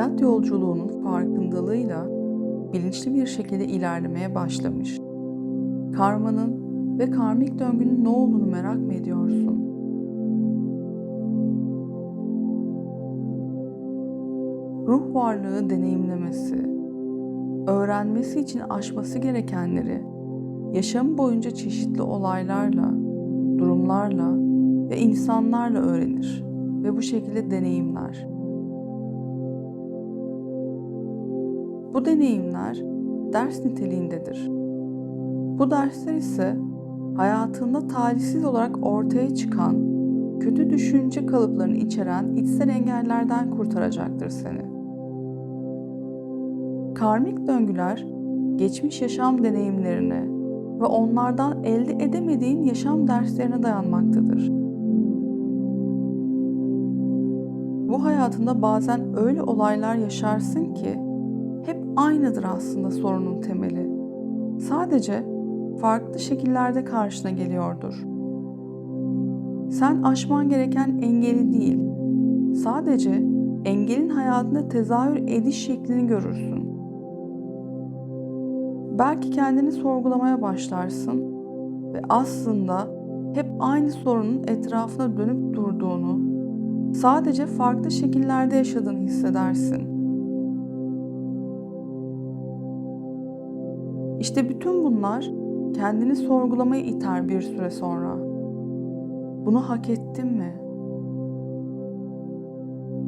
hayat yolculuğunun farkındalığıyla bilinçli bir şekilde ilerlemeye başlamış. Karmanın ve karmik döngünün ne olduğunu merak mı ediyorsun? Ruh varlığı deneyimlemesi, öğrenmesi için aşması gerekenleri, yaşam boyunca çeşitli olaylarla, durumlarla ve insanlarla öğrenir ve bu şekilde deneyimler. Bu deneyimler ders niteliğindedir. Bu dersler ise hayatında talihsiz olarak ortaya çıkan kötü düşünce kalıplarını içeren içsel engellerden kurtaracaktır seni. Karmik döngüler, geçmiş yaşam deneyimlerine ve onlardan elde edemediğin yaşam derslerine dayanmaktadır. Bu hayatında bazen öyle olaylar yaşarsın ki hep aynıdır aslında sorunun temeli. Sadece farklı şekillerde karşına geliyordur. Sen aşman gereken engeli değil, sadece engelin hayatında tezahür ediş şeklini görürsün. Belki kendini sorgulamaya başlarsın ve aslında hep aynı sorunun etrafına dönüp durduğunu, sadece farklı şekillerde yaşadığını hissedersin. İşte bütün bunlar kendini sorgulamaya iter bir süre sonra. Bunu hak ettim mi?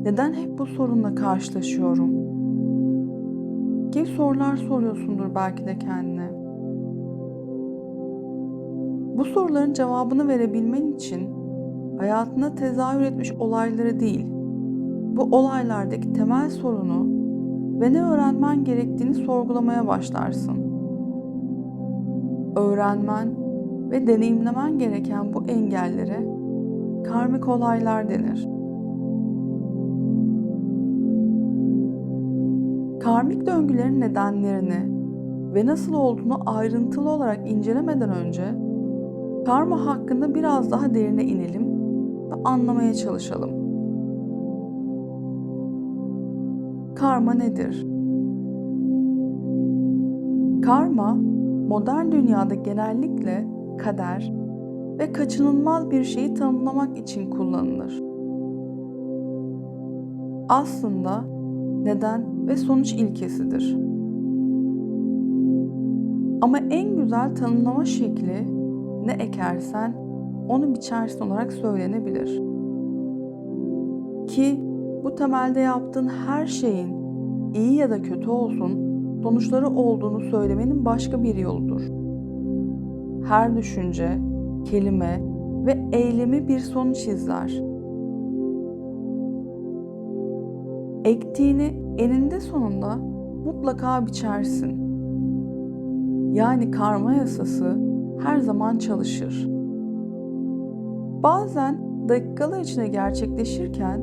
Neden hep bu sorunla karşılaşıyorum? Gibi sorular soruyorsundur belki de kendine. Bu soruların cevabını verebilmen için hayatında tezahür etmiş olayları değil, bu olaylardaki temel sorunu ve ne öğrenmen gerektiğini sorgulamaya başlarsın. Öğrenmen ve deneyimlemen gereken bu engellere karmik olaylar denir. Karmik döngülerin nedenlerini ve nasıl olduğunu ayrıntılı olarak incelemeden önce karma hakkında biraz daha derine inelim ve anlamaya çalışalım. Karma nedir? Karma, modern dünyada genellikle kader ve kaçınılmaz bir şeyi tanımlamak için kullanılır. Aslında neden ve sonuç ilkesidir. Ama en güzel tanımlama şekli ne ekersen onu biçersin olarak söylenebilir. Ki bu temelde yaptığın her şeyin iyi ya da kötü olsun sonuçları olduğunu söylemenin başka bir yoludur. Her düşünce, kelime ve eylemi bir sonuç izler. Ektiğini eninde sonunda mutlaka biçersin. Yani karma yasası her zaman çalışır. Bazen dakikalar içinde gerçekleşirken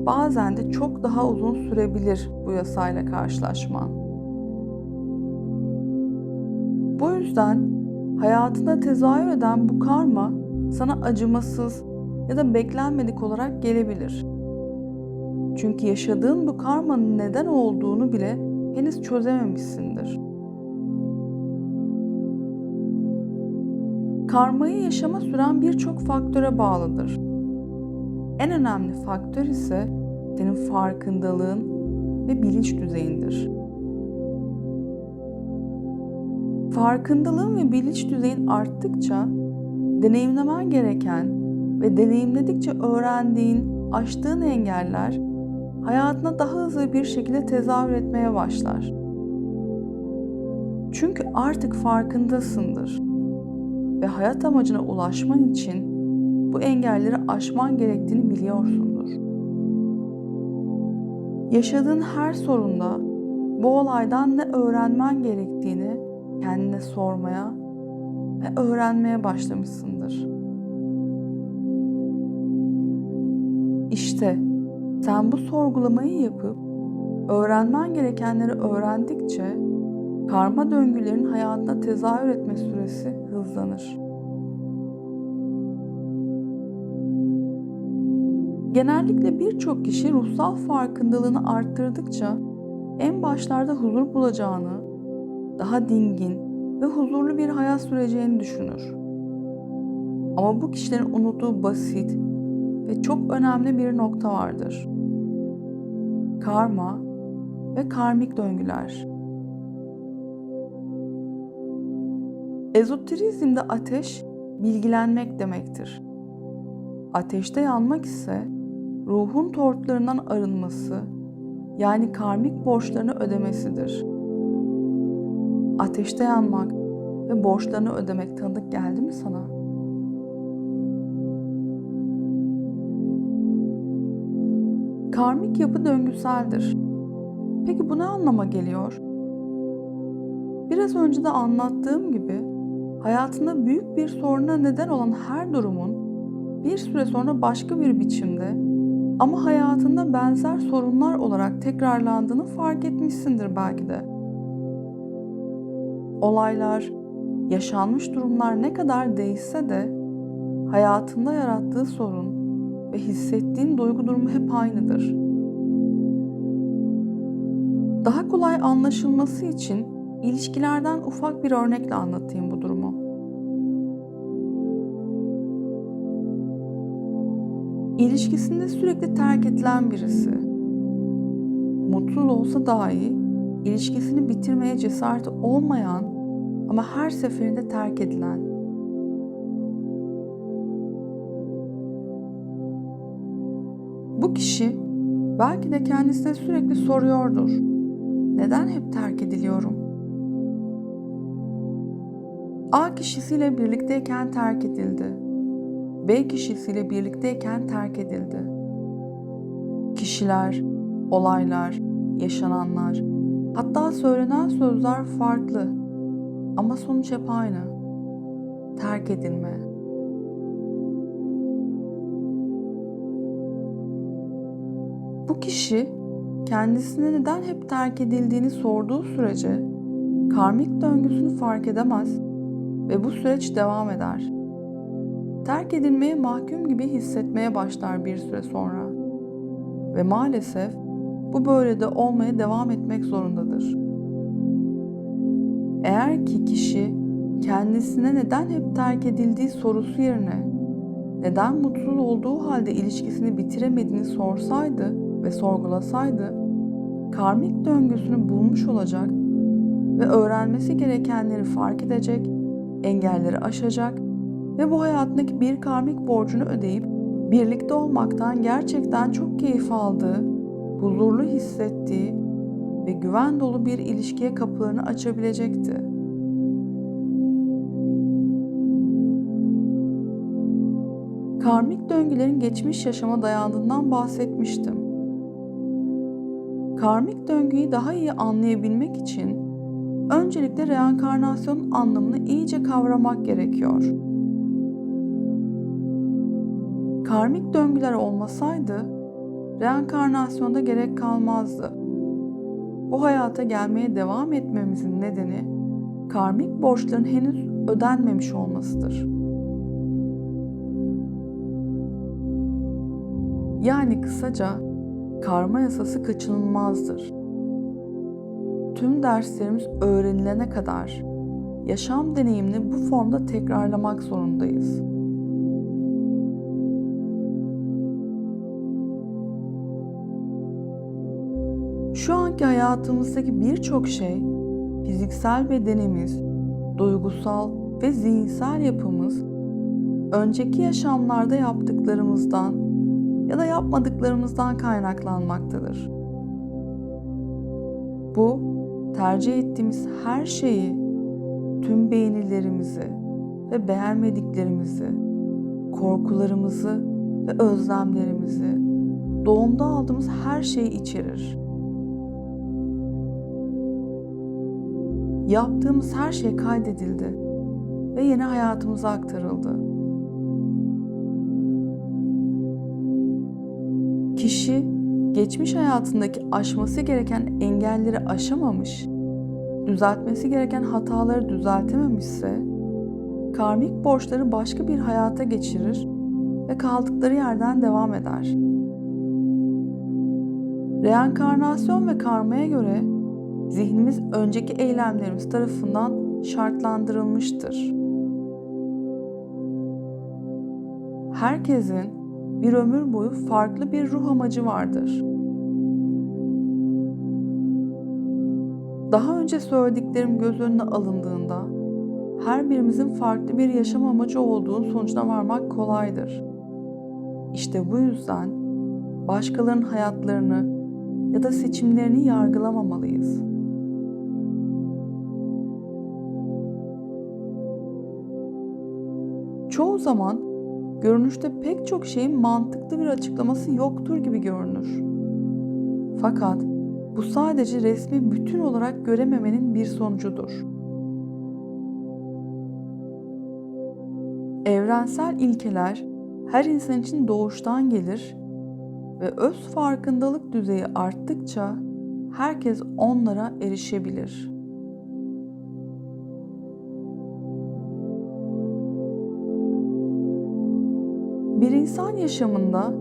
bazen de çok daha uzun sürebilir bu yasayla karşılaşman. Bu yüzden hayatında tezahür eden bu karma sana acımasız ya da beklenmedik olarak gelebilir. Çünkü yaşadığın bu karmanın neden olduğunu bile henüz çözememişsindir. Karmayı yaşama süren birçok faktöre bağlıdır. En önemli faktör ise senin farkındalığın ve bilinç düzeyindir. Farkındalığın ve bilinç düzeyin arttıkça deneyimlemen gereken ve deneyimledikçe öğrendiğin, aştığın engeller hayatına daha hızlı bir şekilde tezahür etmeye başlar. Çünkü artık farkındasındır ve hayat amacına ulaşman için bu engelleri aşman gerektiğini biliyorsundur. Yaşadığın her sorunda bu olaydan ne öğrenmen gerektiğini kendine sormaya ve öğrenmeye başlamışsındır. İşte sen bu sorgulamayı yapıp öğrenmen gerekenleri öğrendikçe karma döngülerin hayatına tezahür etme süresi hızlanır. Genellikle birçok kişi ruhsal farkındalığını arttırdıkça en başlarda huzur bulacağını, daha dingin ve huzurlu bir hayat süreceğini düşünür. Ama bu kişilerin unuttuğu basit ve çok önemli bir nokta vardır. Karma ve karmik döngüler. Ezoterizmde ateş, bilgilenmek demektir. Ateşte yanmak ise ruhun tortlarından arınması, yani karmik borçlarını ödemesidir. Ateşte yanmak ve borçlarını ödemek tanıdık geldi mi sana? Karmik yapı döngüseldir. Peki bu ne anlama geliyor? Biraz önce de anlattığım gibi hayatında büyük bir soruna neden olan her durumun bir süre sonra başka bir biçimde ama hayatında benzer sorunlar olarak tekrarlandığını fark etmişsindir belki de. Olaylar, yaşanmış durumlar ne kadar değişse de hayatında yarattığı sorun ve hissettiğin duygu durumu hep aynıdır. Daha kolay anlaşılması için ilişkilerden ufak bir örnekle anlatayım bu durumu. İlişkisinde sürekli terk edilen birisi, mutsuz olsa dahi ilişkisini bitirmeye cesareti olmayan ama her seferinde terk edilen. Bu kişi belki de kendisine sürekli soruyordur. Neden hep terk ediliyorum? A kişisiyle birlikteyken terk edildi. B kişisiyle birlikteyken terk edildi. Kişiler, olaylar, yaşananlar, hatta söylenen sözler farklı ama sonuç hep aynı. Terk edilme. Bu kişi kendisine neden hep terk edildiğini sorduğu sürece karmik döngüsünü fark edemez ve bu süreç devam eder. Terk edilmeye mahkum gibi hissetmeye başlar bir süre sonra ve maalesef bu böyle de olmaya devam etmek zorundadır. Eğer ki kişi kendisine neden hep terk edildiği sorusu yerine neden mutsuz olduğu halde ilişkisini bitiremediğini sorsaydı ve sorgulasaydı, karmik döngüsünü bulmuş olacak ve öğrenmesi gerekenleri fark edecek, engelleri aşacak ve bu hayatındaki bir karmik borcunu ödeyip birlikte olmaktan gerçekten çok keyif aldığı, huzurlu hissettiği ve güven dolu bir ilişkiye kapılarını açabilecekti. Karmik döngülerin geçmiş yaşama dayandığından bahsetmiştim. Karmik döngüyü daha iyi anlayabilmek için öncelikle reenkarnasyon anlamını iyice kavramak gerekiyor. Karmik döngüler olmasaydı reenkarnasyonda gerek kalmazdı. Bu hayata gelmeye devam etmemizin nedeni karmik borçların henüz ödenmemiş olmasıdır. Yani kısaca karma yasası kaçınılmazdır. Tüm derslerimiz öğrenilene kadar yaşam deneyimini bu formda tekrarlamak zorundayız. Şu anki hayatımızdaki birçok şey, fiziksel bedenimiz, duygusal ve zihinsel yapımız, önceki yaşamlarda yaptıklarımızdan ya da yapmadıklarımızdan kaynaklanmaktadır. Bu, tercih ettiğimiz her şeyi, tüm beğenilerimizi ve beğenmediklerimizi, korkularımızı ve özlemlerimizi, doğumda aldığımız her şeyi içerir. Yaptığımız her şey kaydedildi ve yeni hayatımıza aktarıldı. Kişi, geçmiş hayatındaki aşması gereken engelleri aşamamış, düzeltmesi gereken hataları düzeltememişse, karmik borçları başka bir hayata geçirir ve kaldıkları yerden devam eder. Reenkarnasyon ve karmaya göre zihnimiz önceki eylemlerimiz tarafından şartlandırılmıştır. Herkesin bir ömür boyu farklı bir ruh amacı vardır. Daha önce söylediklerim göz önüne alındığında her birimizin farklı bir yaşam amacı olduğu sonucuna varmak kolaydır. İşte bu yüzden başkalarının hayatlarını ya da seçimlerini yargılamamalıyız. Çoğu zaman görünüşte pek çok şeyin mantıklı bir açıklaması yoktur gibi görünür. Fakat bu sadece resmi bütün olarak görememenin bir sonucudur. Evrensel ilkeler her insan için doğuştan gelir ve öz farkındalık düzeyi arttıkça herkes onlara erişebilir. Bir insan yaşamında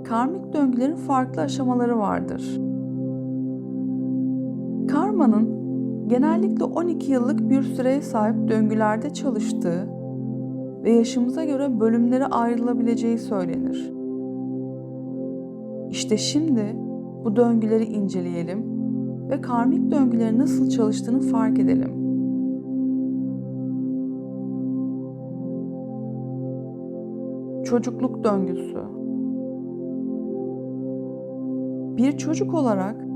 karmik döngülerin farklı aşamaları vardır. Karmanın genellikle 12 yıllık bir süreye sahip döngülerde çalıştığı ve yaşımıza göre bölümlere ayrılabileceği söylenir. İşte şimdi bu döngüleri inceleyelim ve karmik döngülerin nasıl çalıştığını fark edelim. Çocukluk döngüsü. Bir çocuk olarak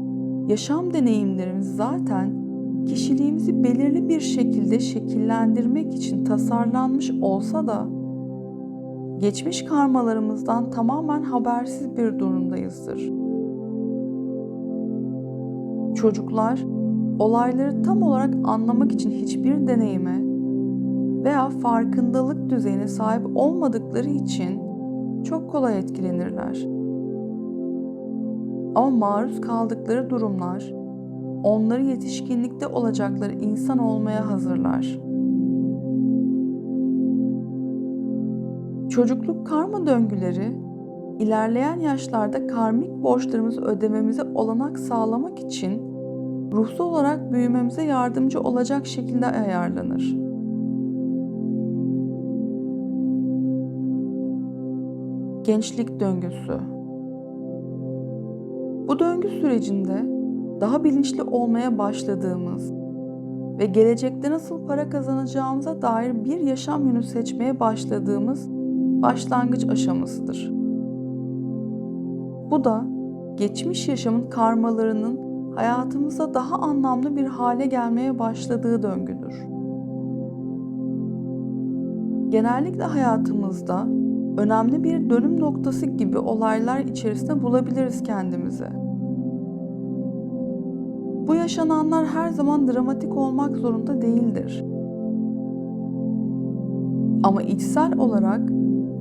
yaşam deneyimlerimiz zaten kişiliğimizi belirli bir şekilde şekillendirmek için tasarlanmış olsa da geçmiş karmalarımızdan tamamen habersiz bir durumdayızdır. Çocuklar olayları tam olarak anlamak için hiçbir deneyime veya farkındalık düzeyine sahip olmadıkları için çok kolay etkilenirler. Ama maruz kaldıkları durumlar onları yetişkinlikte olacakları insan olmaya hazırlar. Çocukluk karma döngüleri, ilerleyen yaşlarda karmik borçlarımızı ödememize olanak sağlamak için ruhsal olarak büyümemize yardımcı olacak şekilde ayarlanır. Gençlik döngüsü. Bu döngü sürecinde daha bilinçli olmaya başladığımız ve gelecekte nasıl para kazanacağımıza dair bir yaşam yönü seçmeye başladığımız başlangıç aşamasıdır. Bu da geçmiş yaşamın karmalarının hayatımızda daha anlamlı bir hale gelmeye başladığı döngüdür. Genellikle hayatımızda önemli bir dönüm noktası gibi olaylar içerisinde bulabiliriz kendimizi. Bu yaşananlar her zaman dramatik olmak zorunda değildir. Ama içsel olarak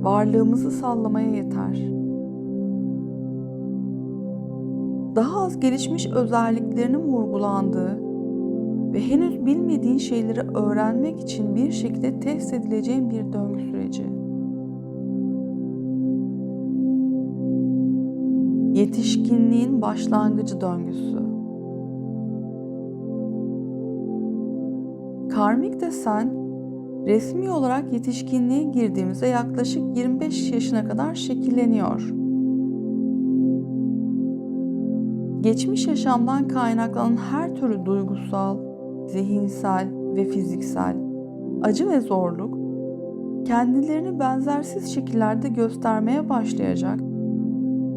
varlığımızı sallamaya yeter. Daha az gelişmiş özelliklerinin vurgulandığı ve henüz bilmediğin şeyleri öğrenmek için bir şekilde test edileceğin bir döngü süreci. Yetişkinliğin başlangıcı döngüsü. Karmik desen, resmi olarak yetişkinliğe girdiğimizde yaklaşık 25 yaşına kadar şekilleniyor. Geçmiş yaşamdan kaynaklanan her türlü duygusal, zihinsel ve fiziksel acı ve zorluk kendilerini benzersiz şekillerde göstermeye başlayacak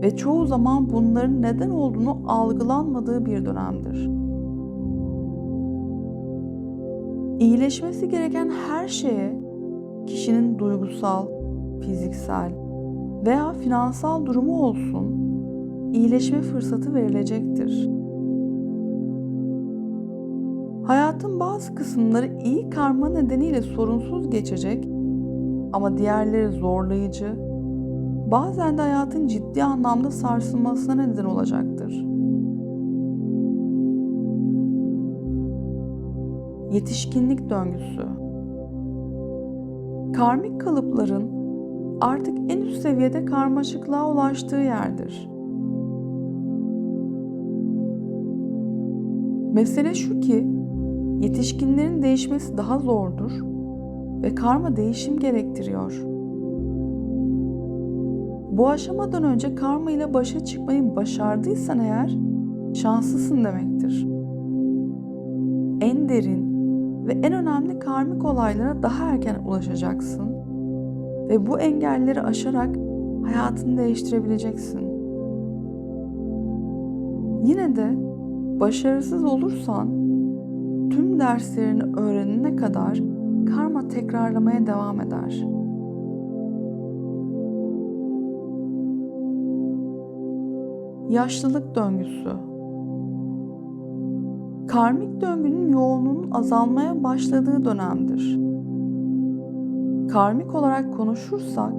ve çoğu zaman bunların neden olduğunu algılanmadığı bir dönemdir. İyileşmesi gereken her şeye kişinin duygusal, fiziksel veya finansal durumu olsun, iyileşme fırsatı verilecektir. Hayatın bazı kısımları iyi karma nedeniyle sorunsuz geçecek ama diğerleri zorlayıcı, bazen de hayatın ciddi anlamda sarsılmasına neden olacaktır. Yetişkinlik döngüsü. Karmik kalıpların artık en üst seviyede karmaşıklığa ulaştığı yerdir. Mesele şu ki, yetişkinlerin değişmesi daha zordur ve karma değişim gerektiriyor. Bu aşamadan önce karma ile başa çıkmayı başardıysan eğer, şanslısın demektir. En derin ve en önemli karmik olaylara daha erken ulaşacaksın ve bu engelleri aşarak hayatını değiştirebileceksin. Yine de başarısız olursan, tüm derslerini öğrenene kadar karma tekrarlamaya devam eder. Yaşlılık döngüsü. Karmik döngünün yoğunluğunun azalmaya başladığı dönemdir. Karmik olarak konuşursak,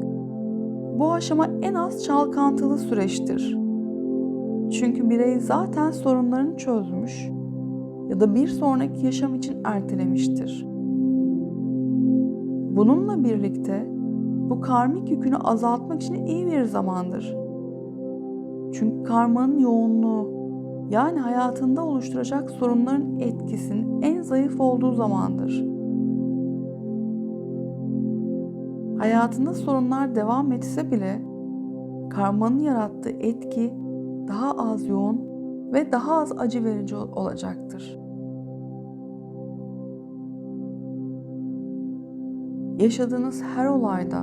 bu aşama en az çalkantılı süreçtir. Çünkü birey zaten sorunlarını çözmüş ya da bir sonraki yaşam için ertelemiştir. Bununla birlikte bu karmik yükünü azaltmak için iyi bir zamandır. Çünkü karmanın yoğunluğu, yani hayatında oluşturacak sorunların etkisinin en zayıf olduğu zamandır. Hayatında sorunlar devam etse bile karmanın yarattığı etki daha az yoğun ve daha az acı verici olacaktır. Yaşadığınız her olayda,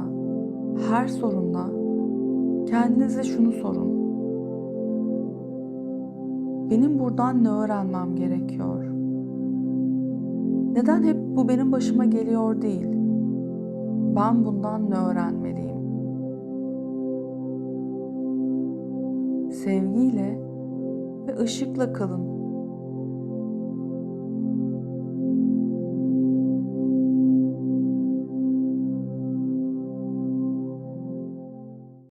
her sorunda kendinize şunu sorun: benim buradan ne öğrenmem gerekiyor? Neden hep bu benim başıma geliyor değil? Ben bundan ne öğrenmeliyim? Sevgiyle ve ışıkla kalın.